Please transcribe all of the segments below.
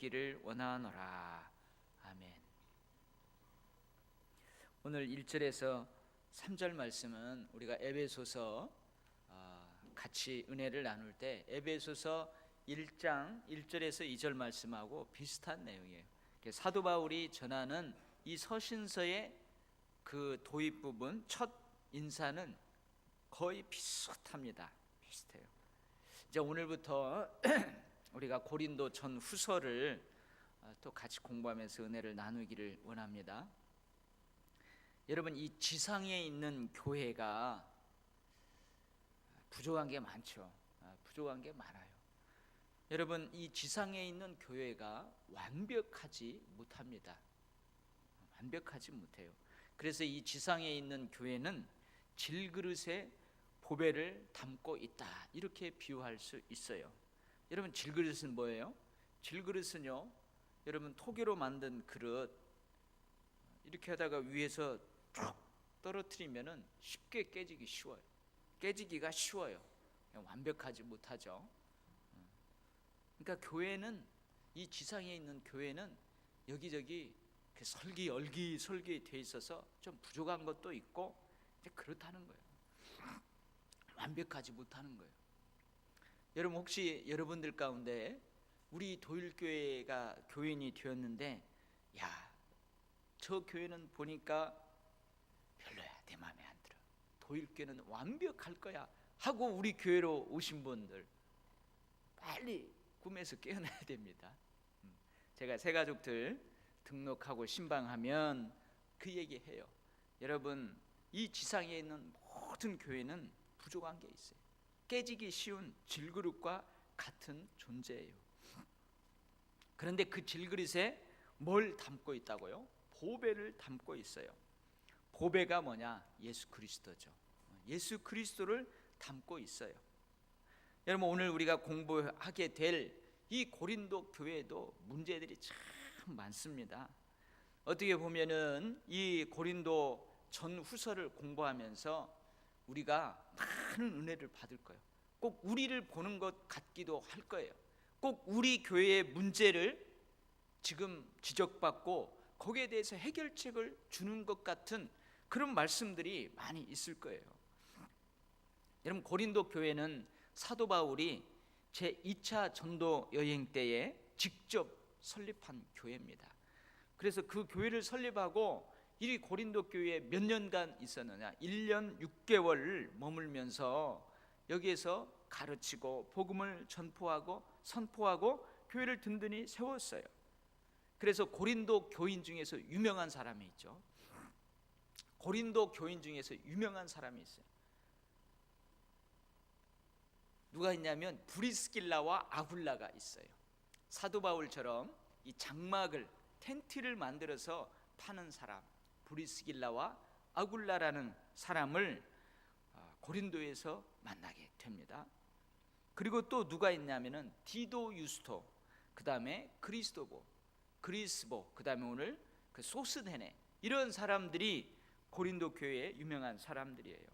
있기를 원하노라. 아멘. 오늘 1절에서 3절 말씀은 우리가 에베소서 같이 은혜를 나눌 때 에베소서 1장 1절에서 2절 말씀하고 비슷한 내용이에요. 사도 바울이 전하는 이 서신서의 그 도입 부분 첫 인사는 거의 비슷합니다. 비슷해요. 이제 오늘부터 우리가 고린도 전 후서를 또 같이 공부하면서 은혜를 나누기를 원합니다. 여러분, 이 지상에 있는 교회가 부족한 게 많죠. 부족한 게 많아요. 여러분, 이 지상에 있는 교회가 완벽하지 못합니다. 완벽하지 못해요. 그래서 이 지상에 있는 교회는 질그릇에 보배를 담고 있다, 이렇게 비유할 수 있어요. 여러분, 질그릇은 뭐예요? 질그릇은요, 여러분 토기로 만든 그릇 이렇게 하다가 위에서 쭉 떨어뜨리면은 쉽게 깨지기가 쉬워요. 완벽하지 못하죠. 그러니까 교회는, 이 지상에 있는 교회는 여기저기 설기 돼 있어서 좀 부족한 것도 있고 그렇다는 거예요. 완벽하지 못하는 거예요. 여러분, 혹시 여러분들 가운데 우리 도일교회가 교인이 되었는데, 저 교회는 보니까 별로야, 내 마음에 안 들어, 도일교회는 완벽할 거야 하고 우리 교회로 오신 분들 빨리 꿈에서 깨어나야 됩니다. 제가 새가족들 등록하고 신방하면 그 얘기해요. 여러분, 이 지상에 있는 모든 교회는 부족한 게 있어요. 깨지기 쉬운 질그릇과 같은 존재예요. 그런데 그 질그릇에 뭘 담고 있다고요? 보배를 담고 있어요. 보배가 뭐냐? 예수 그리스도죠. 예수 그리스도를 담고 있어요. 여러분, 오늘 우리가 공부하게 될 이 고린도 교회에도 문제들이 참 많습니다. 어떻게 보면은 이 고린도 전 후서를 공부하면서 우리가 많은 은혜를 받을 거예요. 꼭 우리를 보는 것 같기도 할 거예요. 꼭 우리 교회의 문제를 지금 지적받고 거기에 대해서 해결책을 주는 것 같은 그런 말씀들이 많이 있을 거예요. 여러분, 고린도 교회는 사도 바울이 제2차 전도 여행 때에 직접 설립한 교회입니다. 그래서 그 교회를 설립하고 이 고린도 교회에 몇 년간 있었느냐? 1년 6개월을 머물면서 여기에서 가르치고 복음을 전포하고 선포하고 교회를 든든히 세웠어요. 그래서 고린도 교인 중에서 유명한 사람이 있죠. 고린도 교인 중에서 유명한 사람이 있어요. 누가 있냐면 브리스길라와 아굴라가 있어요. 사도 바울처럼 이 장막을, 텐트를 만들어서 파는 사람, 브리스길라와 아굴라라는 사람을 고린도에서 만나게 됩니다. 그리고 또 누가 있냐면은 디도 유스토, 그 다음에 그리스보, 그 다음에 오늘 그 소스데네, 이런 사람들이 고린도 교회의 유명한 사람들이에요.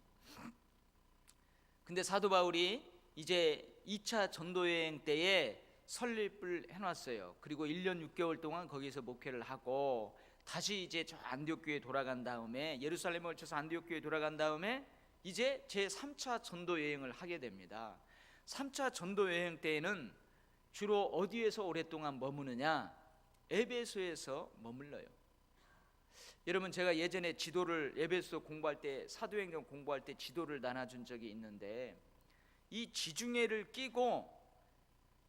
근데 사도 바울이 이제 2차 전도여행 때에 설립을 해놨어요. 그리고 1년 6개월 동안 거기서 목회를 하고 다시 이제 저 안디옥 교회에 돌아간 다음에, 예루살렘을 거쳐서 안디옥 교회에 돌아간 다음에 이제 제3차 전도 여행을 하게 됩니다. 3차 전도 여행 때에는 주로 어디에서 오랫동안 머무느냐? 에베소에서 머물러요. 여러분, 제가 예전에 지도를, 에베소 공부할 때, 사도행전 공부할 때 지도를 나눠준 적이 있는데, 이 지중해를 끼고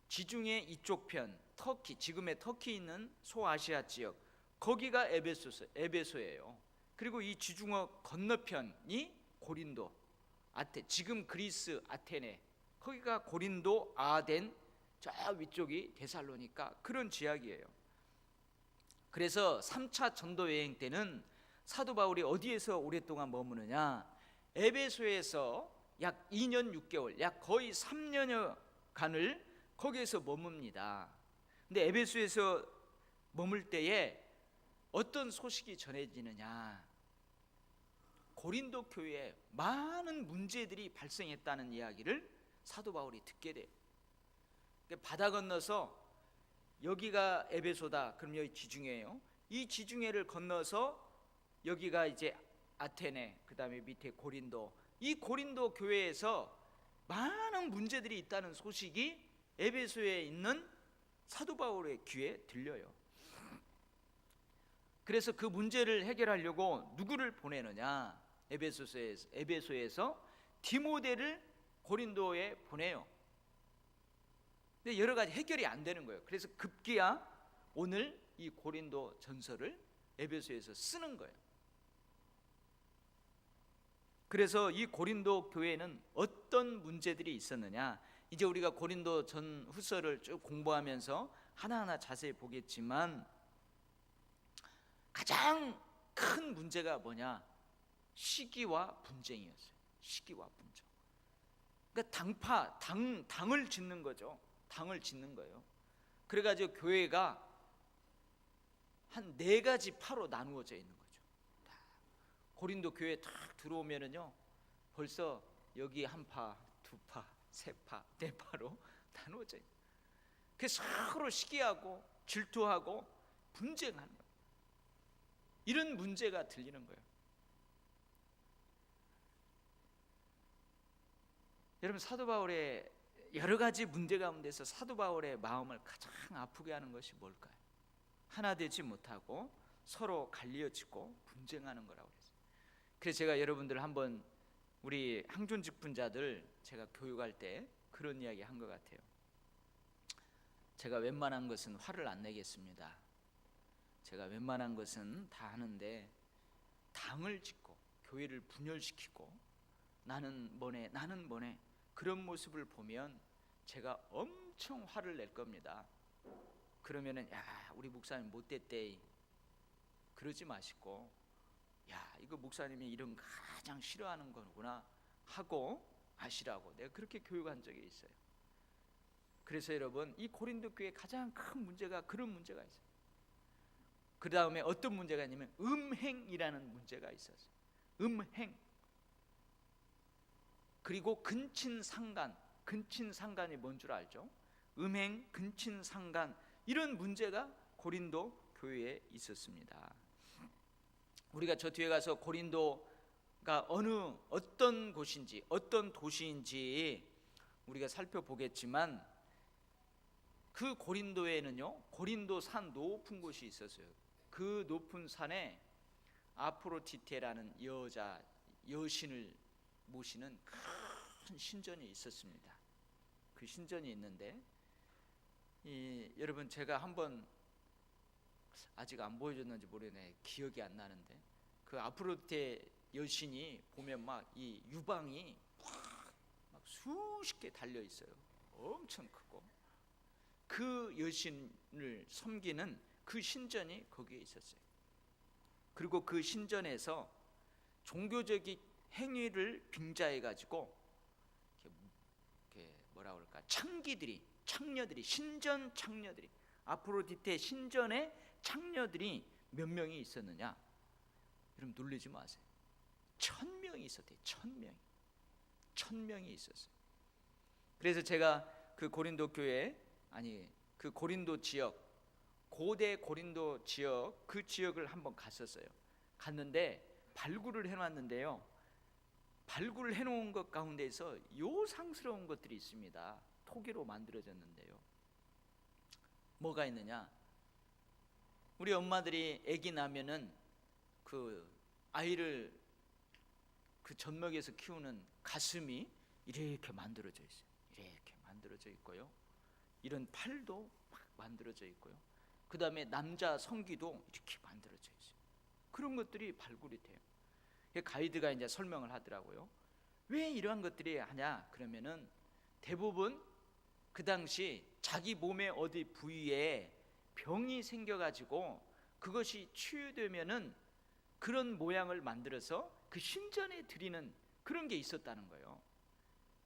지중해 이쪽 편, 터키, 지금의 터키 있는 소아시아 지역, 거기가 에베소예요. 그리고 이 지중해 건너편이 고린도, 지금 그리스 아테네, 거기가 고린도, 아덴, 저 위쪽이 데살로니가, 그런 지역이에요. 그래서 3차 전도 여행 때는 사도 바울이 어디에서 오랫동안 머무느냐? 에베소에서 약 2년 6개월, 약 거의 3년여간을 거기에서 머뭅니다. 근데 에베소에서 머물 때에 어떤 소식이 전해지느냐? 고린도 교회에 많은 문제들이 발생했다는 이야기를 사도 바울이 듣게 돼요. 바다 건너서 여기가 에베소다. 그럼 여기 지중해예요. 이 지중해를 건너서 여기가 이제 아테네, 그 다음에 밑에 고린도, 이 고린도 교회에서 많은 문제들이 있다는 소식이 에베소에 있는 사도 바울의 귀에 들려요. 그래서 그 문제를 해결하려고 누구를 보내느냐? 에베소에서 디모데를 고린도에 보내요. 근데 여러 가지 해결이 안 되는 거예요. 그래서 급기야 오늘 이 고린도 전서를 에베소에서 쓰는 거예요. 그래서 이 고린도 교회에는 어떤 문제들이 있었느냐, 이제 우리가 고린도 전 후서를 쭉 공부하면서 하나하나 자세히 보겠지만, 가장 큰 문제가 뭐냐? 시기와 분쟁이었어요. 시기와 분쟁. 그러니까 당을 짓는 거죠. 당을 짓는 거예요. 그래가지고 교회가 한 4가지 파로 나누어져 있는 거죠. 고린도 교회에 탁 들어오면은요, 벌써 여기 한 파, 2파, 3파, 4파로 나누어져 있는 거예요. 그래서 서로 시기하고 질투하고 분쟁하는 거예요. 이런 문제가 들리는 거예요. 여러분, 사도 바울의 여러 가지 문제 가운데서 사도 바울의 마음을 가장 아프게 하는 것이 뭘까요? 하나 되지 못하고 서로 갈리어지고 분쟁하는 거라고 그랬어요. 그래서 제가 여러분들 한번, 우리 항존 직분자들 제가 교육할 때 그런 이야기 한 것 같아요. 제가 웬만한 것은 화를 안 내겠습니다. 제가 웬만한 것은 다 하는데, 당을 짓고 교회를 분열시키고 나는 뭐네 그런 모습을 보면 제가 엄청 화를 낼 겁니다. 그러면은, 야, 우리 목사님 못됐대, 그러지 마시고, 야, 이거 목사님이 이런 거 가장 싫어하는 거구나 하고 아시라고 내가 그렇게 교육한 적이 있어요. 그래서 여러분, 이 고린도 교회의 가장 큰 문제가 그런 문제가 있어요. 그 다음에 어떤 문제가 있냐면 음행이라는 문제가 있었어요. 음행. 그리고 근친상간이 뭔 줄 알죠? 음행, 근친상간, 이런 문제가 고린도 교회에 있었습니다. 우리가 저 뒤에 가서 고린도가 어떤 곳인지, 어떤 도시인지 우리가 살펴보겠지만, 그 고린도에는요, 고린도 산 높은 곳이 있었어요. 그 높은 산에 아프로디테라는 여신을 모시는 큰 신전이 있었습니다. 그 신전이 있는데, 여러분, 제가 한번, 아직 안 보여줬는지 모르겠네, 기억이 안 나는데, 그 아프로디테 여신이 보면 막 이 유방이 막 수십 개 달려 있어요. 엄청 크고, 그 여신을 섬기는 그 신전이 거기에 있었어요. 그리고 그 신전에서 종교적인 행위를 빙자해 가지고 이렇게 뭐라 그럴까, 창녀들이 신전 창녀들이, 아프로디테 신전의 창녀들이 몇 명이 있었느냐? 여러분, 놀라지 마세요. 1000명이 있었대요. 1000명이 있었어요. 그래서 제가 그 고린도 교회, 그 고린도 지역, 고대 고린도 지역, 그 지역을 한번 갔었어요. 갔는데 발굴을 해놨는데요, 발굴을 해놓은 것 가운데서 요상스러운 것들이 있습니다. 토기로 만들어졌는데요. 뭐가 있느냐? 우리 엄마들이 아기 나면은 그 아이를 그 젖먹여서 키우는 가슴이 이렇게 만들어져 있어요. 이렇게 만들어져 있고요, 이런 팔도 막 만들어져 있고요, 그 다음에 남자 성기도 이렇게 만들어져 있어요. 그런 것들이 발굴이 돼요. 가이드가 이제 설명을 하더라고요. 왜 이러한 것들이 하냐? 그러면은 대부분 그 당시 자기 몸의 어디 부위에 병이 생겨가지고 그것이 치유되면은 그런 모양을 만들어서 그 신전에 드리는 그런 게 있었다는 거예요.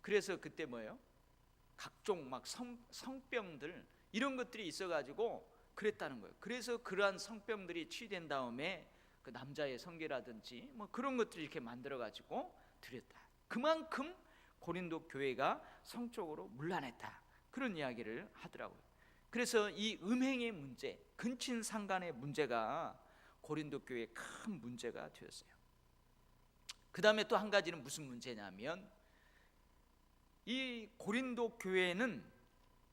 그래서 그때 뭐예요? 각종 막 성병들, 이런 것들이 있어가지고 그랬다는 거예요. 그래서 그러한 성병들이 치유된 다음에 그 남자의 성기라든지 뭐 그런 것들을 이렇게 만들어가지고 드렸다. 그만큼 고린도 교회가 성적으로 문란했다, 그런 이야기를 하더라고요. 그래서 이 음행의 문제, 근친상간의 문제가 고린도 교회의 큰 문제가 되었어요. 그 다음에 또 한 가지는 무슨 문제냐면, 이 고린도 교회는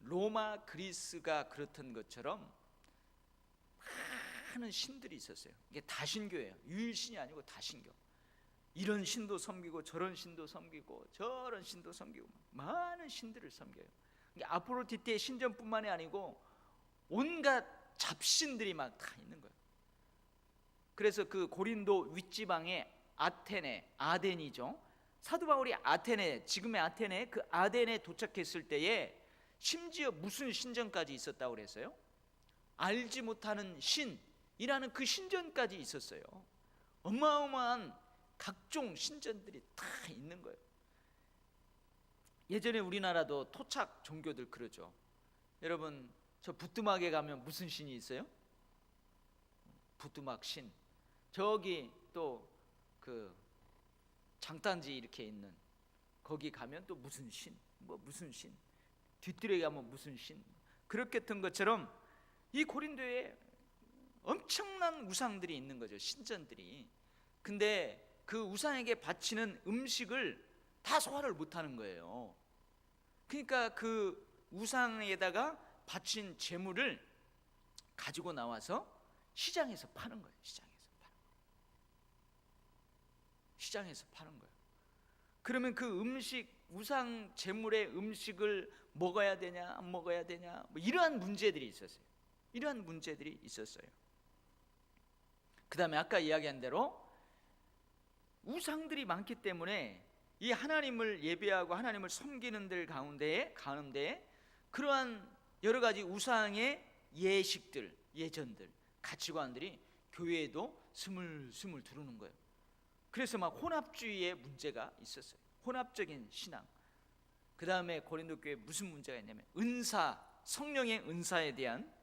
로마 그리스가 그렇던 것처럼 많은 신들이 있었어요. 이게 다신교예요. 유일신이 아니고 다신교. 이런 신도 섬기고 저런 신도 섬기고 저런 신도 섬기고 많은 신들을 섬겨요. 아프로디테의 신전뿐만이 아니고 온갖 잡신들이 막 다 있는 거예요. 그래서 그 고린도 윗지방에 아테네, 아덴이죠. 사도 바울이 아테네, 지금의 아테네, 그 아덴에 도착했을 때에 심지어 무슨 신전까지 있었다고 그랬어요? 알지 못하는 신이라는 그 신전까지 있었어요. 어마어마한 각종 신전들이 다 있는 거예요. 예전에 우리나라도 토착 종교들 그러죠. 여러분, 저 부뚜막에 가면 무슨 신이 있어요? 부뚜막 신. 저기 또 그 장단지 이렇게 있는 거기 가면 또 무슨 신, 뭐 무슨 신. 뒤뜰에 가면 무슨 신. 그렇게 했던 것처럼 이 고린도에 엄청난 우상들이 있는 거죠. 신전들이. 근데 그 우상에게 바치는 음식을 다 소화를 못하는 거예요. 그러니까 그 우상에다가 바친 재물을 가지고 나와서 시장에서 파는 거예요. 시장에서 파는 거예요. 그러면 그 음식, 우상 재물의 음식을 먹어야 되냐 안 먹어야 되냐, 뭐 이러한 문제들이 있었어요. 이러한 문제들이 있었어요. 그 다음에 아까 이야기한 대로 우상들이 많기 때문에 이 하나님을 예배하고 하나님을 섬기는 들 가운데 그러한 여러 가지 우상의 예식들, 예전들, 가치관들이 교회에도 스물스물 들어오는 거예요. 그래서 막 혼합주의의 문제가 있었어요. 혼합적인 신앙. 그 다음에 고린도 교회에 무슨 문제가 있냐면 은사, 성령의 은사에 대한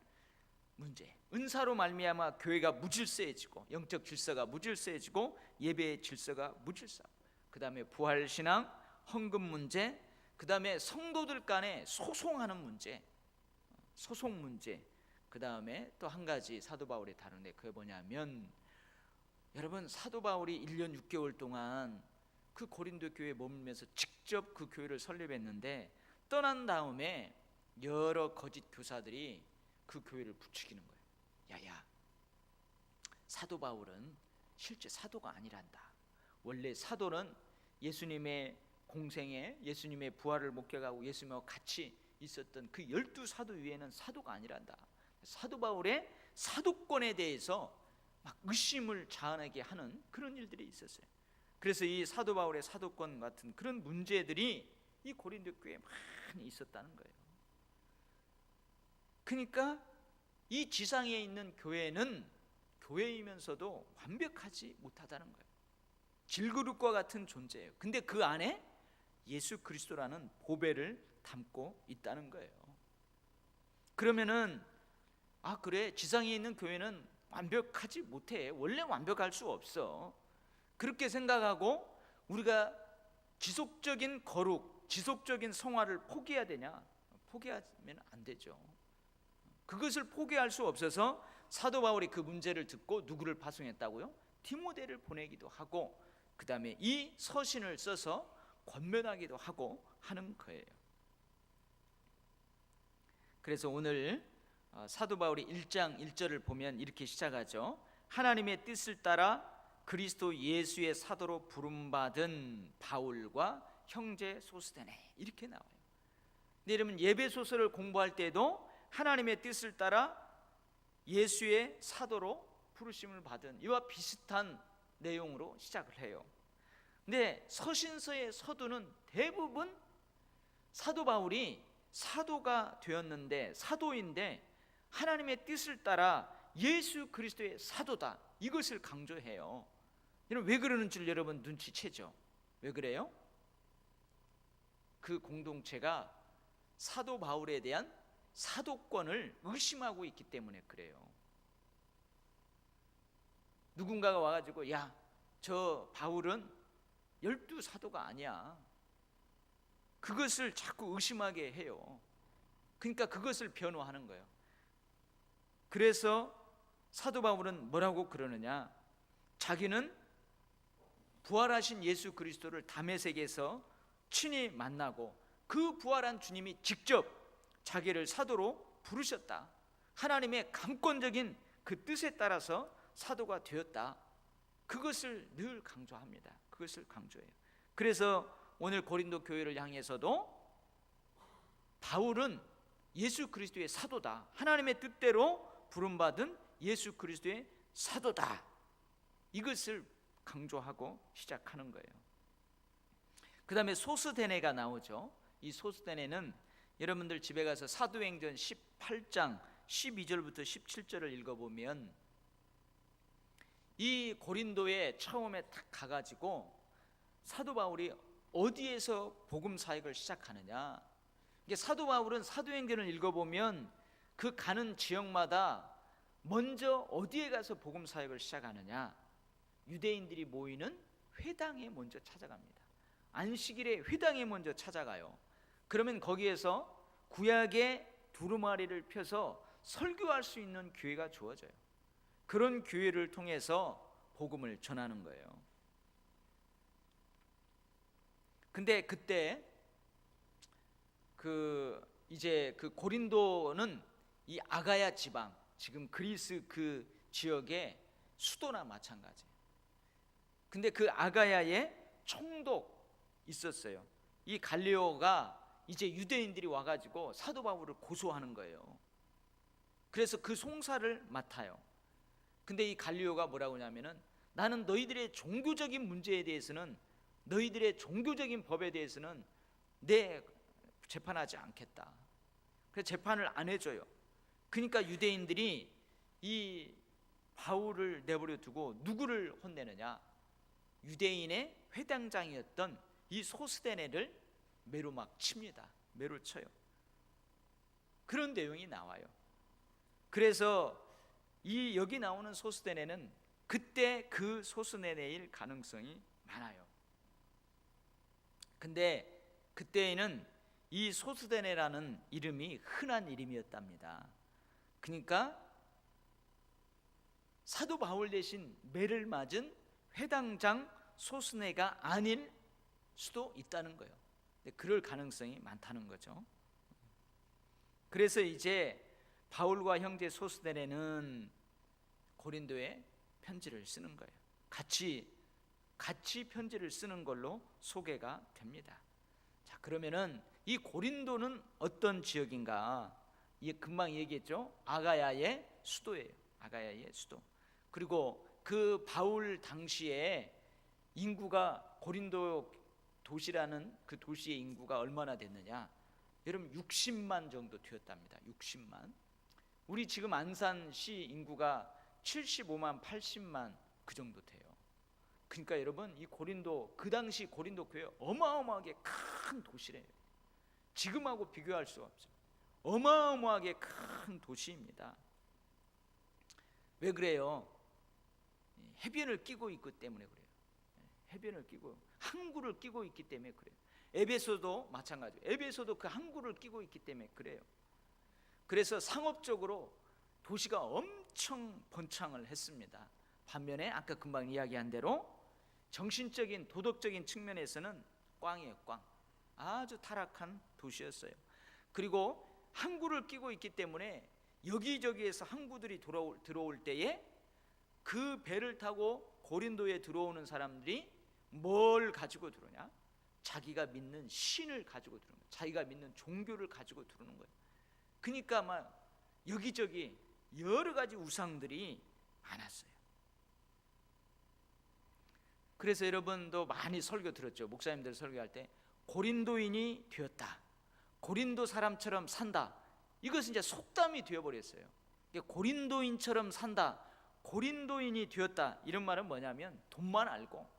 문제. 은사로 말미암아 교회가 무질서해지고 영적 질서가 무질서해지고 예배의 질서가 무질서하고, 그 다음에 부활신앙, 헌금 문제, 그 다음에 성도들 간에 소송하는 문제, 소송 문제. 그 다음에 또 한 가지 사도 바울이 다루는데 그게 뭐냐면, 여러분, 사도 바울이 1년 6개월 동안 그 고린도 교회에 머물면서 직접 그 교회를 설립했는데, 떠난 다음에 여러 거짓 교사들이 그 교회를 부추기는 거예요. 야야, 사도 바울은 실제 사도가 아니란다. 원래 사도는 예수님의 공생에 예수님의 부활을 목격하고 예수님과 같이 있었던 그 12사도 위에는 사도가 아니란다. 사도 바울의 사도권에 대해서 막 의심을 자아내게 하는 그런 일들이 있었어요. 그래서 이 사도 바울의 사도권 같은 그런 문제들이 이 고린도 교회에 많이 있었다는 거예요. 그러니까 이 지상에 있는 교회는 교회이면서도 완벽하지 못하다는 거예요. 질그릇과 같은 존재예요. 근데 그 안에 예수 그리스도라는 보배를 담고 있다는 거예요. 그러면은 그래, 지상에 있는 교회는 완벽하지 못해. 원래 완벽할 수 없어. 그렇게 생각하고 우리가 지속적인 거룩, 지속적인 성화를 포기해야 되냐? 포기하면 안 되죠. 그것을 포기할 수 없어서 사도 바울이 그 문제를 듣고 누구를 파송했다고요? 디모데를 보내기도 하고, 그 다음에 이 서신을 써서 권면하기도 하고 하는 거예요. 그래서 오늘 사도 바울이 1장 1절을 보면 이렇게 시작하죠. 하나님의 뜻을 따라 그리스도 예수의 사도로 부름받은 바울과 형제 소스데네, 이렇게 나와요. 근데 여러분, 예배 소설을 공부할 때도 하나님의 뜻을 따라 예수의 사도로 부르심을 받은 이와 비슷한 내용으로 시작을 해요. 근데 서신서의 서두는 대부분 사도 바울이 사도가 되었는데, 사도인데 하나님의 뜻을 따라 예수 그리스도의 사도다, 이것을 강조해요. 여러분, 왜 그러는 줄 여러분 눈치채죠? 왜 그래요? 그 공동체가 사도 바울에 대한 사도권을 의심하고 있기 때문에 그래요. 누군가가 와가지고 야, 저 바울은 12사도가 아니야, 그것을 자꾸 의심하게 해요. 그러니까 그것을 변호하는 거예요. 그래서 사도 바울은 뭐라고 그러느냐, 자기는 부활하신 예수 그리스도를 다메섹에서 친히 만나고 그 부활한 주님이 직접 자기를 사도로 부르셨다, 하나님의 강권적인 그 뜻에 따라서 사도가 되었다, 그것을 늘 강조합니다. 그것을 강조해요. 그래서 오늘 고린도 교회를 향해서도 바울은 예수 그리스도의 사도다, 하나님의 뜻대로 부름받은 예수 그리스도의 사도다, 이것을 강조하고 시작하는 거예요. 그 다음에 소스데네가 나오죠. 이 소스데네는 여러분들 집에 가서 사도행전 18장 12절부터 17절을 읽어보면 이 고린도에 처음에 딱 가가지고 사도 바울이 어디에서 복음 사역을 시작하느냐, 이게 사도 바울은 사도행전을 읽어보면 그 가는 지역마다 먼저 어디에 가서 복음 사역을 시작하느냐, 유대인들이 모이는 회당에 먼저 찾아갑니다. 안식일에 회당에 먼저 찾아가요. 그러면 거기에서 구약의 두루마리를 펴서 설교할 수 있는 기회가 주어져요. 그런 기회를 통해서 복음을 전하는 거예요. 근데 그때 이제 그 고린도는 이 아가야 지방, 지금 그리스 그 지역의 수도나 마찬가지예요. 근데 그 아가야에 총독 있었어요. 이 갈리오가 이제 유대인들이 와가지고 사도 바울을 고소하는 거예요. 그래서 그 송사를 맡아요. 근데 이 갈리오가 뭐라고 하냐면은, 나는 너희들의 종교적인 문제에 대해서는, 너희들의 종교적인 법에 대해서는 내 재판하지 않겠다. 그래서 재판을 안 해줘요. 그러니까 유대인들이 이 바울을 내버려 두고 누구를 혼내느냐, 유대인의 회당장이었던 이 소스데네를 매로 막 칩니다. 매로 쳐요. 그런 내용이 나와요. 그래서 이 여기 나오는 소스데네는 그때 그 소스데네일 가능성이 많아요. 근데 그때에는 이 소스데네라는 이름이 흔한 이름이었답니다. 그러니까 사도 바울 대신 매를 맞은 회당장 소스데네가 아닐 수도 있다는 거예요. 그럴 가능성이 많다는 거죠. 그래서 이제 바울과 형제 소스데네는 고린도에 편지를 쓰는 거예요. 같이 편지를 쓰는 걸로 소개가 됩니다. 자, 그러면은 이 고린도는 어떤 지역인가? 금방 얘기했죠. 아가야의 수도예요. 아가야의 수도. 그리고 그 바울 당시에 인구가, 고린도 도시라는 그 도시의 인구가 얼마나 됐느냐? 여러분 60만 정도 되었답니다. 60만. 우리 지금 안산시 인구가 75만, 80만 그 정도 돼요. 그러니까 여러분 이 고린도, 그 당시 고린도 교회 어마어마하게 큰 도시래요. 지금하고 비교할 수가 없어요. 어마어마하게 큰 도시입니다. 왜 그래요? 해변을 끼고 있기 때문에 그래요. 해변을 끼고, 항구를 끼고 있기 때문에 그래요. 에베소도 마찬가지예요. 에베소도 그 항구를 끼고 있기 때문에 그래요. 그래서 상업적으로 도시가 엄청 번창을 했습니다. 반면에 아까 금방 이야기한 대로 정신적인, 도덕적인 측면에서는 꽝이에요. 꽝. 아주 타락한 도시였어요. 그리고 항구를 끼고 있기 때문에 여기저기에서 항구들이 들어올 때에 그 배를 타고 고린도에 들어오는 사람들이 뭘 가지고 들어오냐? 자기가 믿는 신을 가지고 들어오는 거예요. 자기가 믿는 종교를 가지고 들어오는 거예요. 그러니까 막 여기저기 여러 가지 우상들이 많았어요. 그래서 여러분도 많이 설교 들었죠. 목사님들 설교할 때 고린도인이 되었다, 고린도 사람처럼 산다, 이것은 이제 속담이 되어버렸어요. 고린도인처럼 산다, 고린도인이 되었다, 이런 말은 뭐냐면 돈만 알고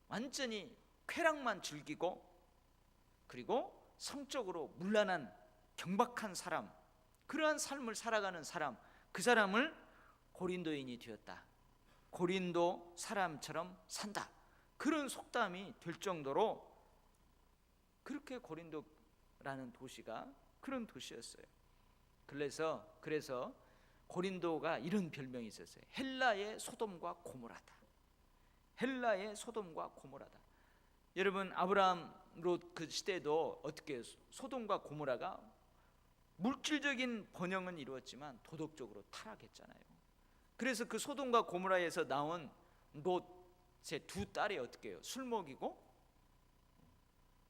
완전히 쾌락만 즐기고, 그리고 성적으로 문란한 경박한 사람, 그러한 삶을 살아가는 사람, 그 사람을 고린도인이 되었다, 고린도 사람처럼 산다, 그런 속담이 될 정도로 그렇게 고린도라는 도시가 그런 도시였어요. 그래서 고린도가 이런 별명이 있었어요. 헬라의 소돔과 고모라다. 헬라의 소돔과 고모라다. 여러분, 아브라함 롯 그 시대도 어떻게 소돔과 고모라가 물질적인 번영은 이루었지만 도덕적으로 타락했잖아요. 그래서 그 소돔과 고모라에서 나온 롯의 두 딸이 어떻게 해요? 술 먹이고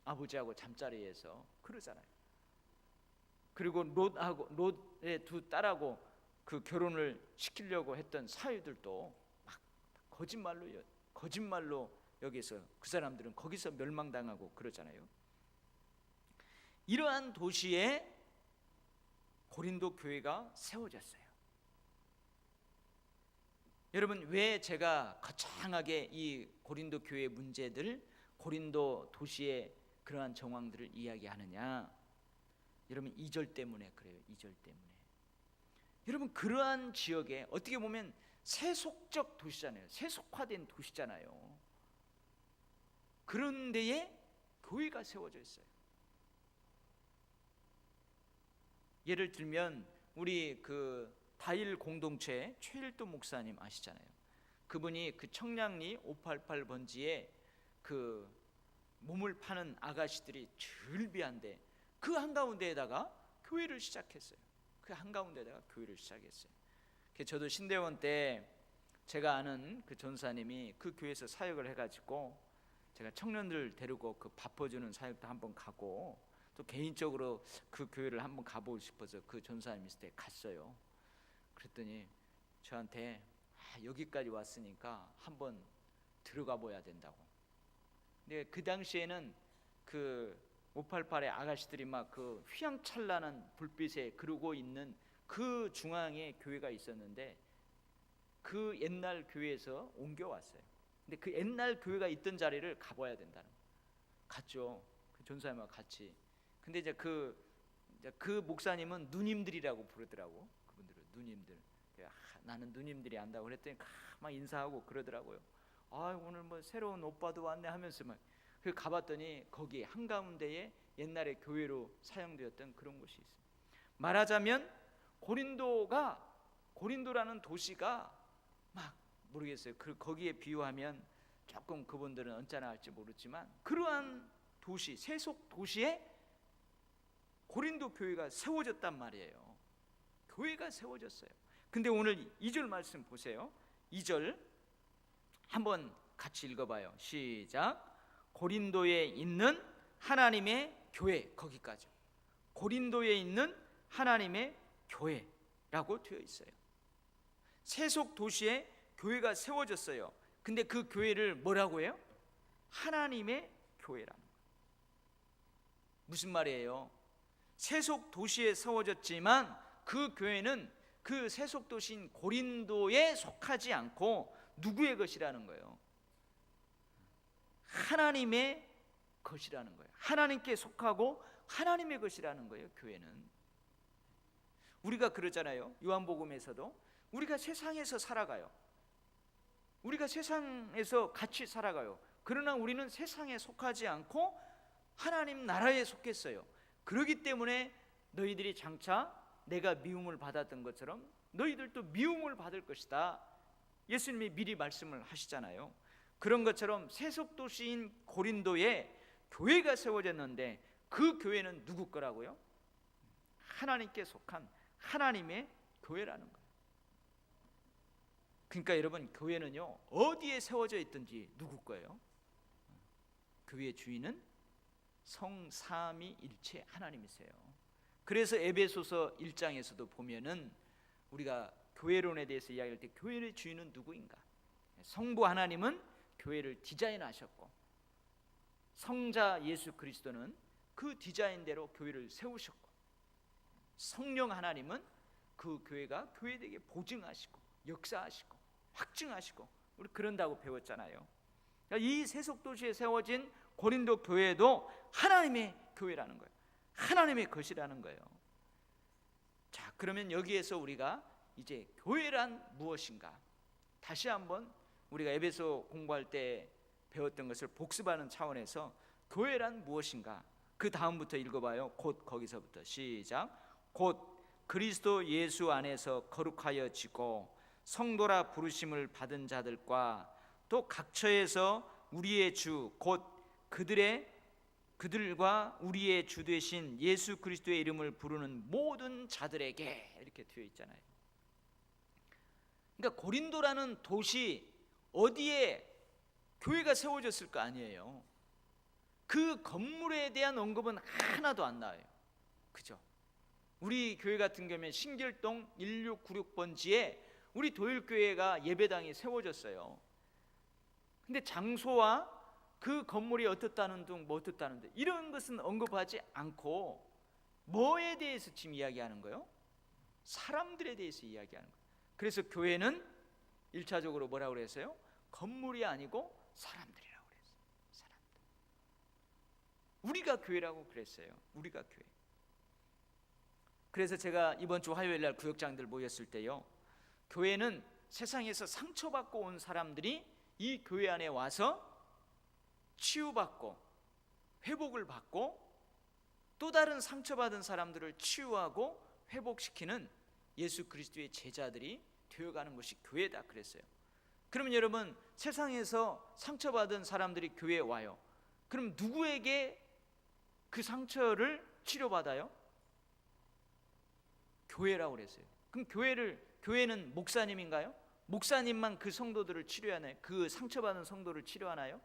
아버지하고 잠자리에서 그러잖아요. 그리고 롯의 두 딸하고 그 결혼을 시키려고 했던 사위들도 막 거짓말로 여기서 그 사람들은 거기서 멸망당하고 그러잖아요. 이러한 도시에 고린도 교회가 세워졌어요. 여러분, 왜 제가 거창하게 이 고린도 교회 문제들, 고린도 도시의 그러한 정황들을 이야기하느냐? 여러분, 2절 때문에 그래요. 2절 때문에. 여러분, 그러한 지역에 어떻게 보면 세속적 도시잖아요. 세속화된 도시잖아요. 그런 데에 교회가 세워져 있어요. 예를 들면 우리 그 다일 공동체 최일도 목사님 아시잖아요. 그분이 그 청량리 588번지에 그 몸을 파는 아가씨들이 즐비한데 그 한가운데에다가 교회를 시작했어요. 그 한가운데에다가 교회를 시작했어요. 저도 신대원 때 제가 아는 그 전사님이 그 교회에서 사역을 해가지고 제가 청년들 데리고 그 바꿔주는 사역도 한번 가고 또 개인적으로 그 교회를 한번 가보고 싶어서 그 전사님 있을 때 갔어요. 그랬더니 저한테 여기까지 왔으니까 한번 들어가 봐야 된다고. 근데 그 당시에는 그 588의 아가씨들이 막 그 휘황찬란한 불빛에 그러고 있는 그 중앙에 교회가 있었는데 그 옛날 교회에서 옮겨왔어요. 근데 그 옛날 교회가 있던 자리를 가봐야 된다는 거예요. 갔죠. 그 전사님과 같이. 근데 이제 그 목사님은 누님들이라고 부르더라고. 그분들은 누님들. 나는 누님들이 안다고 그랬더니 막 인사하고 그러더라고요. 오늘 뭐 새로운 오빠도 왔네 하면서 막 그 가봤더니 거기 한가운데에 옛날에 교회로 사용되었던 그런 곳이 있어요. 말하자면 고린도라는 도시가 막 모르겠어요. 거기에 비유하면 조금 그분들은 언짢아할지 모르지만 그러한 도시, 세속 도시에 고린도 교회가 세워졌단 말이에요. 교회가 세워졌어요. 근데 오늘 2절 말씀 보세요. 2절 한번 같이 읽어봐요. 시작. 고린도에 있는 하나님의 교회, 거기까지. 고린도에 있는 하나님의 교회라고 되어 있어요. 세속 도시에 교회가 세워졌어요. 근데 그 교회를 뭐라고 해요? 하나님의 교회라는 거예요. 무슨 말이에요? 세속 도시에 세워졌지만 그 교회는 그 세속 도시인 고린도에 속하지 않고 누구의 것이라는 거예요? 하나님의 것이라는 거예요. 하나님께 속하고 하나님의 것이라는 거예요. 교회는. 우리가 그러잖아요. 요한복음에서도 우리가 세상에서 살아가요. 우리가 세상에서 같이 살아가요. 그러나 우리는 세상에 속하지 않고 하나님 나라에 속했어요. 그렇기 때문에 너희들이 장차 내가 미움을 받았던 것처럼 너희들도 미움을 받을 것이다. 예수님이 미리 말씀을 하시잖아요. 그런 것처럼 세속도시인 고린도에 교회가 세워졌는데 그 교회는 누구 거라고요? 하나님께 속한 하나님의 교회라는 거예요. 그러니까 여러분, 교회는요 어디에 세워져 있든지 누구 거예요? 교회의 주인은 성삼위일체 하나님이세요. 그래서 에베소서 1장에서도 보면은 우리가 교회론에 대해서 이야기할 때 교회의 주인은 누구인가? 성부 하나님은 교회를 디자인하셨고 성자 예수 그리스도는 그 디자인대로 교회를 세우셨고 성령 하나님은 그 교회가 교회되게 보증하시고 역사하시고 확증하시고 우리 그런다고 배웠잖아요. 이 세속도시에 세워진 고린도 교회도 하나님의 교회라는 거예요. 하나님의 것이라는 거예요. 자, 그러면 여기에서 우리가 이제 교회란 무엇인가? 다시 한번 우리가 에베소 공부할 때 배웠던 것을 복습하는 차원에서 교회란 무엇인가? 그 다음부터 읽어봐요. 곧 거기서부터 시작. 곧 그리스도 예수 안에서 거룩하여지고 성도라 부르심을 받은 자들과 또 각처에서 우리의 주 곧 그들과 우리의 주 되신 예수 그리스도의 이름을 부르는 모든 자들에게, 이렇게 되어 있잖아요. 그러니까 고린도라는 도시 어디에 교회가 세워졌을 거 아니에요. 그 건물에 대한 언급은 하나도 안 나와요. 그죠? 우리 교회 같은 경우에 신길동 1696번지에 우리 도일교회가 예배당이 세워졌어요. 근데 장소와 그 건물이 어떻다는 등 뭐 어떻다는 등 이런 것은 언급하지 않고 뭐에 대해서 지금 이야기하는 거예요? 사람들에 대해서 이야기하는 거예요. 그래서 교회는 1차적으로 뭐라고 그랬어요? 건물이 아니고 사람들이라고 그랬어요. 사람들. 우리가 교회라고 그랬어요. 우리가 교회. 그래서 제가 이번 주 화요일 날 구역장들 모였을 때요, 교회는 세상에서 상처받고 온 사람들이 이 교회 안에 와서 치유받고 회복을 받고 또 다른 상처받은 사람들을 치유하고 회복시키는 예수 그리스도의 제자들이 되어가는 것이 교회다 그랬어요. 그러면 여러분, 세상에서 상처받은 사람들이 교회에 와요. 그럼 누구에게 그 상처를 치료받아요? 교회라고 그랬어요. 그럼 교회는 목사님인가요? 목사님만 그 성도들을 치료하나요? 그 상처받은 성도를 치료하나요?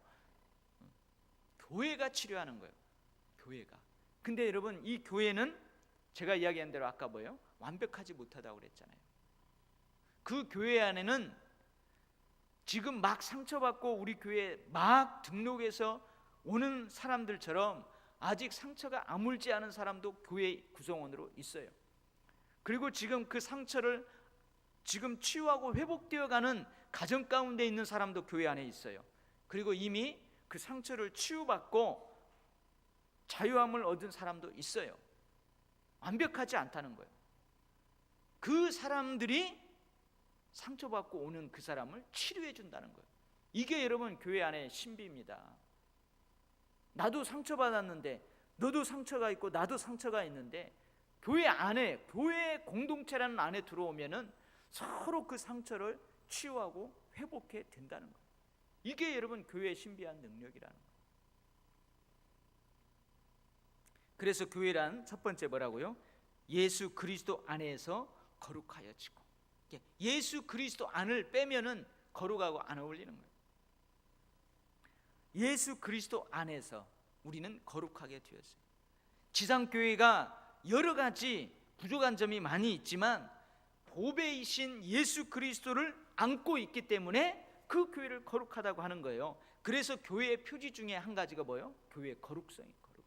교회가 치료하는 거예요. 교회가. 근데 여러분, 이 교회는 제가 이야기한 대로 아까 뭐예요? 완벽하지 못하다고 그랬잖아요. 그 교회 안에는 지금 막 상처받고 우리 교회에 막 등록해서 오는 사람들처럼 아직 상처가 아물지 않은 사람도 교회 구성원으로 있어요. 그리고 지금 그 상처를 지금 치유하고 회복되어가는 가정 가운데 있는 사람도 교회 안에 있어요. 그리고 이미 그 상처를 치유받고 자유함을 얻은 사람도 있어요. 완벽하지 않다는 거예요. 그 사람들이 상처받고 오는 그 사람을 치료해 준다는 거예요. 이게 여러분 교회 안의 신비입니다. 나도 상처받았는데 너도 상처가 있고 나도 상처가 있는데 교회 안에, 교회 공동체라는 안에 들어오면은 서로 그 상처를 치유하고 회복해 된다는 거예요. 이게 여러분 교회의 신비한 능력이라는 거예요. 그래서 교회란 첫 번째 뭐라고요? 예수 그리스도 안에서 거룩하여지고. 예수 그리스도 안을 빼면은 거룩하고 안 어울리는 거예요. 예수 그리스도 안에서 우리는 거룩하게 되었어요. 지상교회가 여러 가지 부족한 점이 많이 있지만 보배이신 예수 그리스도를 안고 있기 때문에 그 교회를 거룩하다고 하는 거예요. 그래서 교회의 표지 중에 한 가지가 뭐예요? 교회의 거룩성이에요. 거룩성.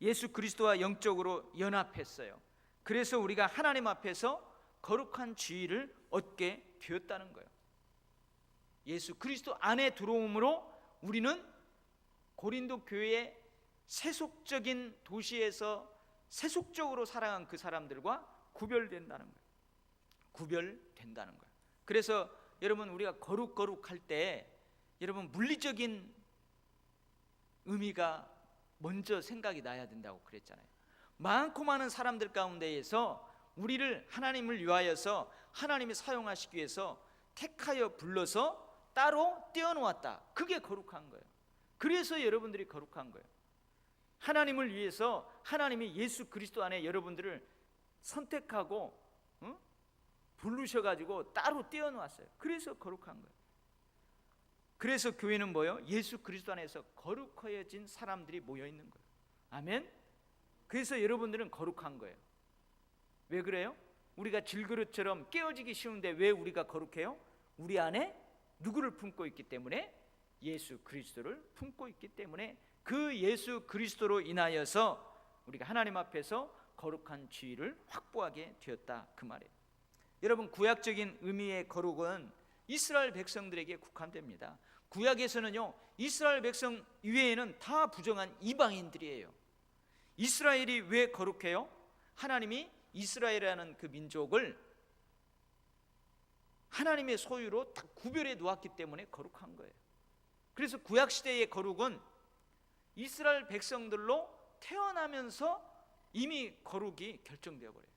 예수 그리스도와 영적으로 연합했어요. 그래서 우리가 하나님 앞에서 거룩한 지위를 얻게 되었다는 거예요. 예수 그리스도 안에 들어옴으로 우리는 고린도 교회의 세속적인 도시에서 세속적으로 살아간 그 사람들과 구별된다는 거예요. 구별된다는 거예요. 그래서 여러분, 우리가 거룩할 때 여러분 물리적인 의미가 먼저 생각이 나야 된다고 그랬잖아요. 많고 많은 사람들 가운데에서 우리를 하나님을 위하여서 하나님이 사용하시기 위해서 택하여 불러서 따로 떼어놓았다. 그게 거룩한 거예요. 그래서 여러분들이 거룩한 거예요. 하나님을 위해서 하나님이 예수 그리스도 안에 여러분들을 선택하고 부르셔가지고 따로 떼어놓았어요. 그래서 거룩한 거예요. 그래서 교회는 뭐예요? 예수 그리스도 안에서 거룩하여진 사람들이 모여있는 거예요. 아멘. 그래서 여러분들은 거룩한 거예요. 왜 그래요? 우리가 질그릇처럼 깨어지기 쉬운데 왜 우리가 거룩해요? 우리 안에 누구를 품고 있기 때문에? 예수 그리스도를 품고 있기 때문에 그 예수 그리스도로 인하여서 우리가 하나님 앞에서 거룩한 지위를 확보하게 되었다, 그 말이에요. 여러분, 구약적인 의미의 거룩은 이스라엘 백성들에게 국한됩니다. 구약에서는요, 이스라엘 백성 이외에는 다 부정한 이방인들이에요. 이스라엘이 왜 거룩해요? 하나님이 이스라엘이라는 그 민족을 하나님의 소유로 딱 구별해 놓았기 때문에 거룩한 거예요. 그래서 구약시대의 거룩은 이스라엘 백성들로 태어나면서 이미 거룩이 결정되어 버려요.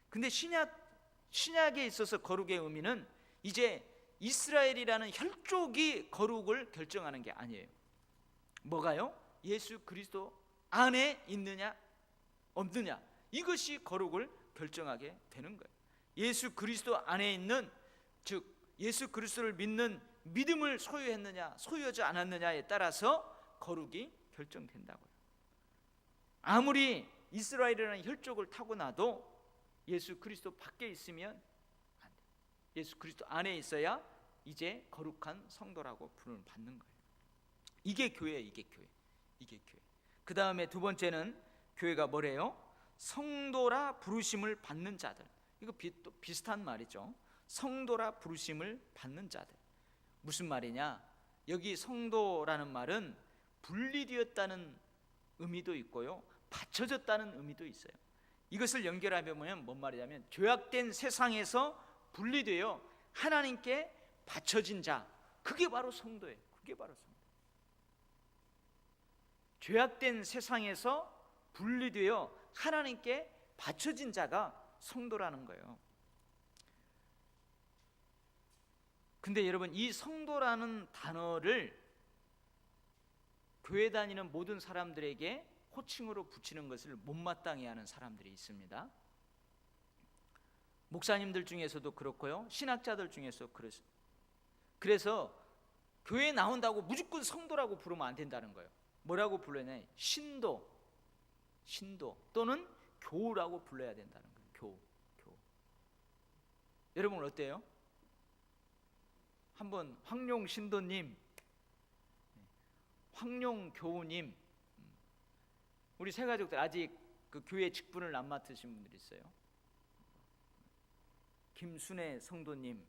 근데 신약에 있어서 거룩의 의미는 이제 이스라엘이라는 혈족이 거룩을 결정하는 게 아니에요. 뭐가요? 예수 그리스도 안에 있느냐 없느냐, 이것이 거룩을 결정하게 되는 거예요. 예수 그리스도 안에 있는, 즉 예수 그리스도를 믿는 믿음을 소유했느냐 소유하지 않았느냐에 따라서 거룩이 결정된다고요. 아무리 이스라엘이라는 혈족을 타고나도 예수 그리스도 밖에 있으면 안 돼요. 예수 그리스도 안에 있어야 이제 거룩한 성도라고 부름을 받는 거예요. 이게 교회예요. 이게 교회. 그 다음에 두 번째는 교회가 뭐래요? 성도라 부르심을 받는 자들. 이거 또 비슷한 말이죠. 성도라 부르심을 받는 자들. 무슨 말이냐? 여기 성도라는 말은 분리되었다는 의미도 있고요, 받쳐졌다는 의미도 있어요. 이것을 연결하면 뭔 말이냐면, 죄악된 세상에서 분리되어 하나님께 받쳐진 자, 그게 바로 성도예요. 그게 바로 성도. 죄악된 세상에서 분리되어 하나님께 받쳐진 자가 성도라는 거예요. 근데 여러분, 이 성도라는 단어를 교회 다니는 모든 사람들에게 호칭으로 붙이는 것을 못마땅해 하는 사람들이 있습니다. 목사님들 중에서도 그렇고요, 신학자들 중에서 그래서 교회에 나온다고 무조건 성도라고 부르면 안 된다는 거예요. 뭐라고 불러야 신도 또는 교우라고 불러야 된다는 거예요. 교우. 여러분 어때요? 한번 황룡 신도님, 황룡 교우님, 우리 새 가족들 아직 그 교회 직분을 안 맡으신 분들이 있어요. 김순애 성도님,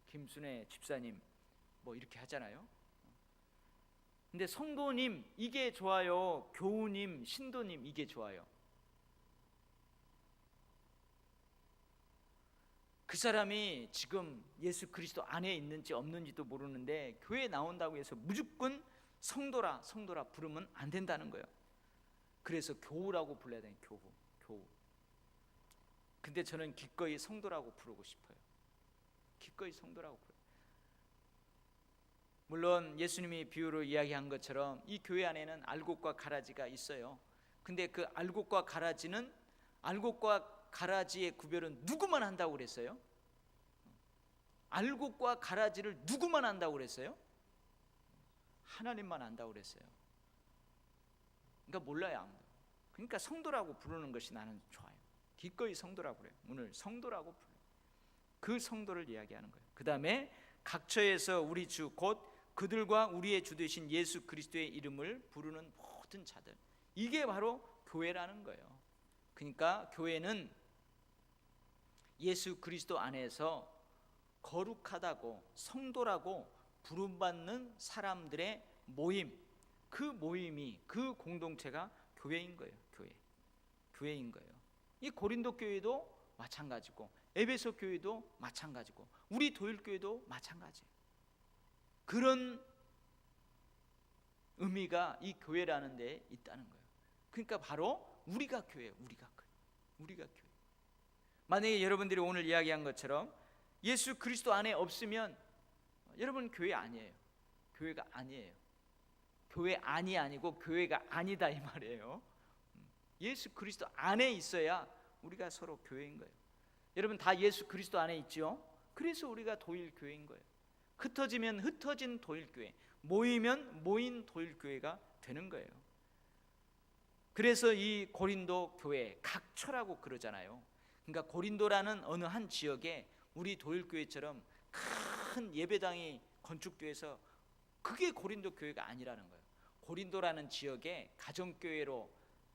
김순애 집사님, 뭐 이렇게 하잖아요. 근데 성도님 이게 좋아요, 교우님, 신도님 이게 좋아요? 그 사람이 지금 예수 그리스도 안에 있는지 없는지도 모르는데 교회에 나온다고 해서 무조건 성도라 부르면 안 된다는 거예요. 그래서 교우라고 불러야 돼요. 교우. 근데 저는 기꺼이 성도라고 부르고 싶어요. 기꺼이 성도라고 부르요. 물론 예수님이 비유로 이야기한 것처럼 이 교회 안에는 알곡과 가라지가 있어요. 근데 그 알곡과 가라지의 구별은 누구만 한다고 그랬어요? 알곡과 가라지를 누구만 한다고 그랬어요? 하나님만 한다고 그랬어요. 그러니까 몰라요, 아무도. 그러니까 성도라고 부르는 것이 나는 좋아요. 기꺼이 성도라고 그래요. 오늘 성도라고 불러요. 그 성도를 이야기하는 거예요. 그 다음에 각처에서 우리 주 곧 그들과 우리의 주 되신 예수 그리스도의 이름을 부르는 모든 자들, 이게 바로 교회라는 거예요. 그러니까 교회는 예수 그리스도 안에서 거룩하다고 성도라고 부름받는 사람들의 모임, 그 모임이, 그 공동체가 교회인 거예요. 교회인 거예요. 이 고린도 교회도 마찬가지고, 에베소 교회도 마찬가지고, 우리 도일교회도 마찬가지예요. 그런 의미가 이 교회라는 데 있다는 거예요. 그러니까 바로 우리가 교회예요. 우리가 교회. 만약에 여러분들이 오늘 이야기한 것처럼 예수 그리스도 안에 없으면 여러분 교회 아니에요. 교회가 아니에요. 교회 안이 아니고 교회가 아니다 이 말이에요. 예수 그리스도 안에 있어야 우리가 서로 교회인 거예요. 여러분 다 예수 그리스도 안에 있죠? 그래서 우리가 도일교회인 거예요. 흩어지면 흩어진 도일교회, 모이면 모인 도일교회가 되는 거예요. 그래서 이 고린도 교회 각처라고 그러잖아요. 그러니까 고린도라는 어느 한 지역에 우리 도일교회처럼 큰 예배당이 건축돼서 그게 고린도 교회가 아니라는 거예요. 고린도라는 지역에 가정교회로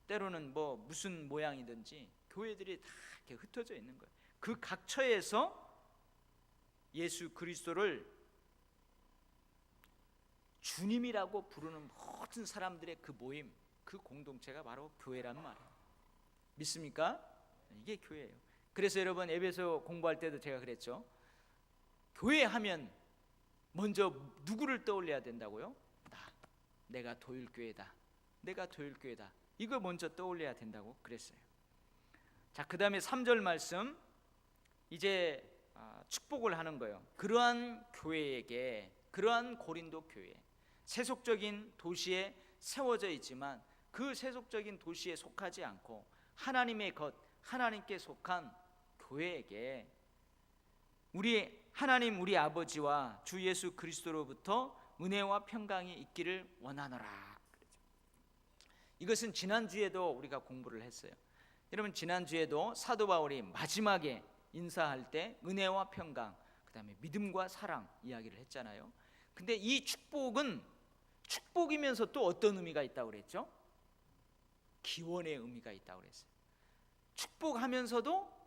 때로는 뭐 무슨 모양이든지 교회들이 다 이렇게 흩어져 있는 거예요. 그 각처에서 예수 그리스도를 주님이라고 부르는 모든 사람들의 그 모임, 그 공동체가 바로 교회란 말이에요. 믿습니까? 이게 교회예요. 그래서 여러분 에베소 공부할 때도 제가 그랬죠. 교회 하면 먼저 누구를 떠올려야 된다고요? 내가 도율교회다, 내가 도율교회다, 이거 먼저 떠올려야 된다고 그랬어요. 자, 그 다음에 3절 말씀, 이제 축복을 하는 거예요. 그러한 교회에게, 그러한 고린도 교회, 세속적인 도시에 세워져 있지만 그 세속적인 도시에 속하지 않고 하나님의 것, 하나님께 속한 교회에게 우리 하나님 우리 아버지와 주 예수 그리스도로부터 은혜와 평강이 있기를 원하노라. 이것은 지난주에도 우리가 공부를 했어요. 여러분, 지난주에도 사도 바울이 마지막에 인사할 때 은혜와 평강, 그 다음에 믿음과 사랑 이야기를 했잖아요. 근데 이 축복은 축복이면서 또 어떤 의미가 있다고 그랬죠? 기원의 의미가 있다고 그랬어요. 축복하면서도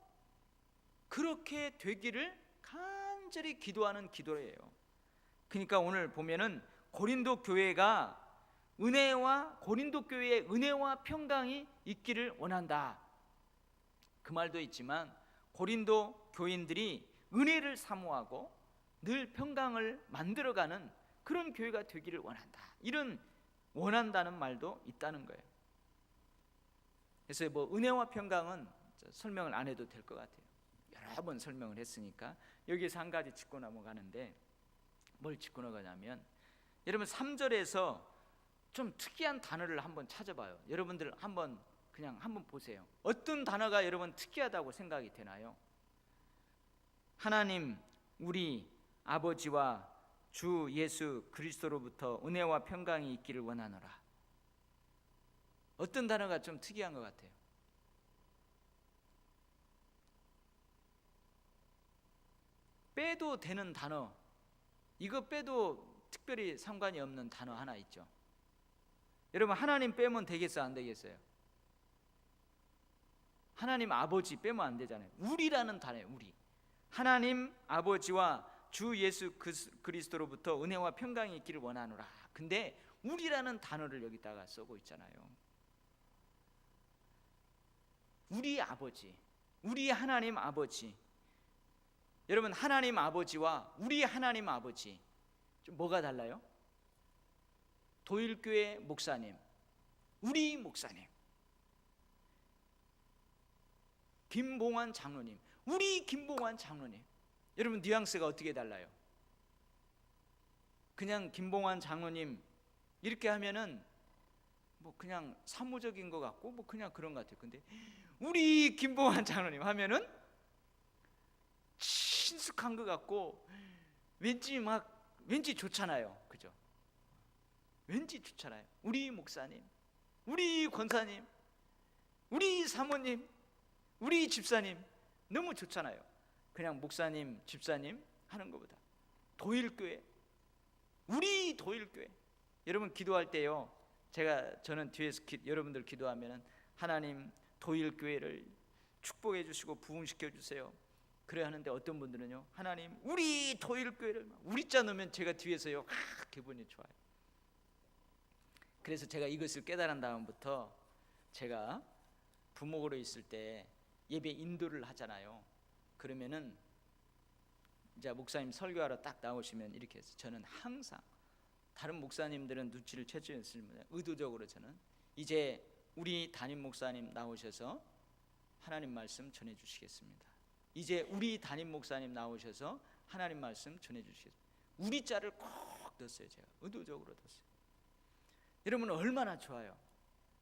그렇게 되기를 간절히 기도하는 기도예요. 그러니까 오늘 보면은 고린도 교회가 은혜와, 고린도 교회의 은혜와 평강이 있기를 원한다, 그 말도 있지만 고린도 교인들이 은혜를 사모하고 늘 평강을 만들어가는 그런 교회가 되기를 원한다, 이런 원한다는 말도 있다는 거예요. 그래서 뭐 은혜와 평강은 설명을 안 해도 될 것 같아요. 여러 번 설명을 했으니까 여기에서 한 가지 짚고 넘어가는데, 뭘 짚고 넘어가냐면, 여러분 3절에서 좀 특이한 단어를 한번 찾아봐요. 여러분들 그냥 한번 보세요. 어떤 단어가 여러분 특이하다고 생각이 되나요? 하나님 우리 아버지와 주 예수 그리스도로부터 은혜와 평강이 있기를 원하노라. 어떤 단어가 좀 특이한 것 같아요? 빼도 되는 단어, 이거 빼도 특별히 상관이 없는 단어 하나 있죠. 여러분, 하나님 빼면 되겠어요, 안 되겠어요? 하나님 아버지 빼면 안 되잖아요. 우리라는 단어예요. 우리. 하나님 아버지와 주 예수 그리스도로부터 은혜와 평강이 있기를 원하노라. 근데 우리라는 단어를 여기다가 쓰고 있잖아요. 우리 아버지, 우리 하나님 아버지. 여러분, 하나님 아버지와 우리 하나님 아버지 좀 뭐가 달라요? 도일교회 목사님, 우리 목사님, 김봉환 장로님, 우리 김봉환 장로님. 여러분, 뉘앙스가 어떻게 달라요? 그냥 김봉환 장로님 이렇게 하면은 뭐 그냥 사무적인 것 같고 뭐 그냥 그런 것 같아요. 근데 우리 김봉환 장로님 하면은 친숙한 것 같고 왠지 좋잖아요. 그죠? 왠지 좋잖아요. 우리 목사님, 우리 권사님, 우리 사모님, 우리 집사님, 너무 좋잖아요. 그냥 목사님, 집사님 하는 것보다. 도일교회, 우리 도일교회. 여러분 기도할 때요, 저는 뒤에서 여러분들 기도하면은 하나님 도일교회를 축복해 주시고 부흥시켜 주세요, 그래 하는데 어떤 분들은요, 하나님 우리 도일교회를, 우리 자 넣으면 제가 뒤에서요 기분이 좋아요. 그래서 제가 이것을 깨달은 다음부터 제가 부목으로 있을 때 예배 인도를 하잖아요. 그러면은 이제 목사님 설교하러 딱 나오시면 이렇게 해서 저는 항상, 다른 목사님들은 눈치를 채주셨습니다. 의도적으로 저는 이제 우리 담임 목사님 나오셔서 하나님 말씀 전해 주시겠습니다. 이제 우리 담임 목사님 나오셔서 하나님 말씀 전해 주시겠습니다. 우리 자를 꼭 넣었어요. 제가 의도적으로 넣었어요. 여러분 얼마나 좋아요,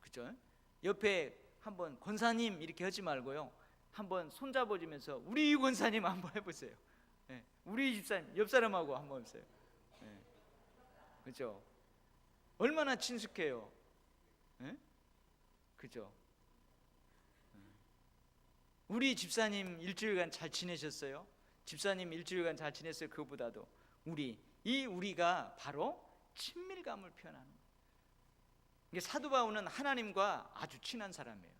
그죠? 옆에 한번 권사님 이렇게 하지 말고요, 한번 손잡아주면서 우리 권사님 한번 해보세요. 네. 우리 집사님 옆 사람하고 한번 해보세요. 네. 그죠? 얼마나 친숙해요. 네? 그죠? 우리 집사님 일주일간 잘 지내셨어요? 집사님 일주일간 잘 지냈어요? 그거보다도 우리가 바로 친밀감을 표현하는 거예요. 이게 사도 바울은 하나님과 아주 친한 사람이에요.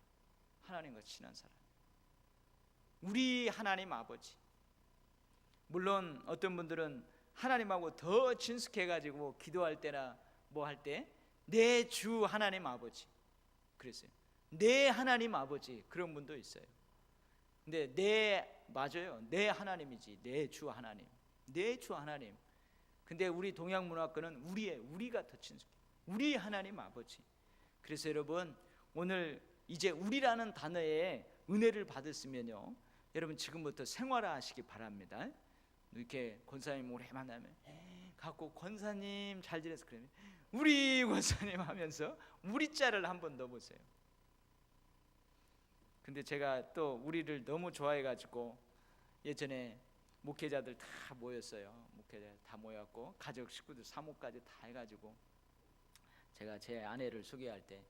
하나님과 친한 사람. 우리 하나님 아버지. 물론 어떤 분들은 하나님하고 더 친숙해가지고 기도할 때나 뭐 할 때 내 주 하나님 아버지 그랬어요. 내 하나님 아버지, 그런 분도 있어요. 근데 맞아요. 내 하나님이지, 내 주 하나님, 내 주 하나님. 근데 우리 동양문화권은 우리가 더 친숙해. 우리 하나님 아버지. 그래서 여러분 오늘 이제 우리라는 단어에 은혜를 받았으면요, 여러분 지금부터 생활화하시기 바랍니다. 이렇게 권사님 오래 만나면 갖고 권사님 잘 지냈어 그러면 우리 권사님 하면서 우리자를 한번 넣어보세요. 근데 제가 또 우리를 너무 좋아해가지고 예전에 목회자들 다 모였어요. 목회자 다 모였고 가족 식구들 사모까지 다 해가지고 제가 제 아내를 소개할 때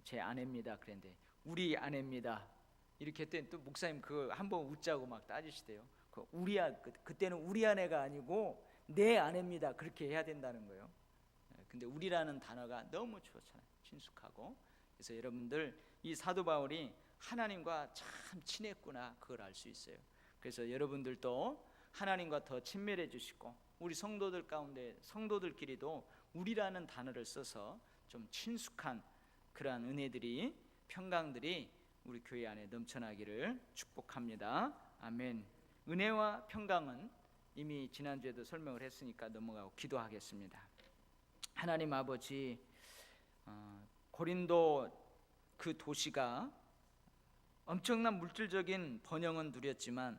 제 아내입니다 그랬는데 우리 아내입니다 이렇게 했더니 또 목사님 그 한번 웃자고 막 따지시대요. 그 그때는 우리 아내가 아니고 내 아내입니다 그렇게 해야 된다는 거예요. 근데 우리라는 단어가 너무 좋잖아요. 친숙하고. 그래서 여러분들 이 사도 바울이 하나님과 참 친했구나 그걸 알 수 있어요. 그래서 여러분들도 하나님과 더 친밀해 주시고 우리 성도들 가운데 성도들끼리도 우리라는 단어를 써서 좀 친숙한 그러한 은혜들이 평강들이 우리 교회 안에 넘쳐나기를 축복합니다. 아멘. 은혜와 평강은 이미 지난주에도 설명을 했으니까 넘어가고 기도하겠습니다. 하나님 아버지, 고린도 그 도시가 엄청난 물질적인 번영은 누렸지만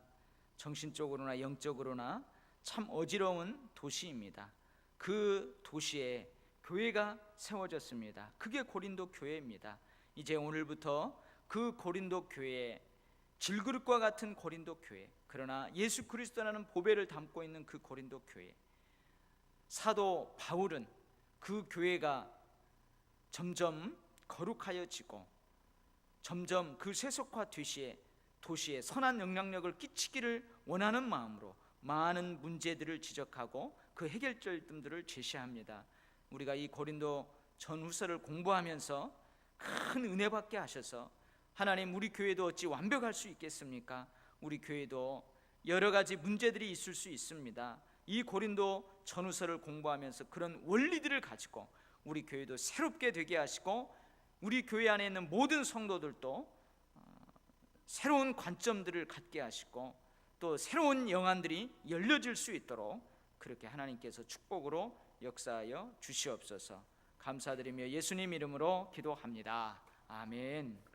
정신적으로나 영적으로나 참 어지러운 도시입니다. 그 도시에 교회가 세워졌습니다. 그게 고린도 교회입니다. 이제 오늘부터 그 고린도 교회에 질그릇과 같은 고린도 교회, 그러나 예수 그리스도라는 보배를 담고 있는 그 고린도 교회, 사도 바울은 그 교회가 점점 거룩하여지고 점점 그 세속화 도시에 선한 영향력을 끼치기를 원하는 마음으로 많은 문제들을 지적하고 그 해결점들을 제시합니다. 우리가 이 고린도 전후서를 공부하면서 큰 은혜 받게 하셔서 하나님 우리 교회도 어찌 완벽할 수 있겠습니까? 우리 교회도 여러 가지 문제들이 있을 수 있습니다. 이 고린도 전후서를 공부하면서 그런 원리들을 가지고 우리 교회도 새롭게 되게 하시고 우리 교회 안에 있는 모든 성도들도 새로운 관점들을 갖게 하시고 또 새로운 영안들이 열려질 수 있도록 그렇게 하나님께서 축복으로 역사하여 주시옵소서. 감사드리며 예수님 이름으로 기도합니다. 아멘.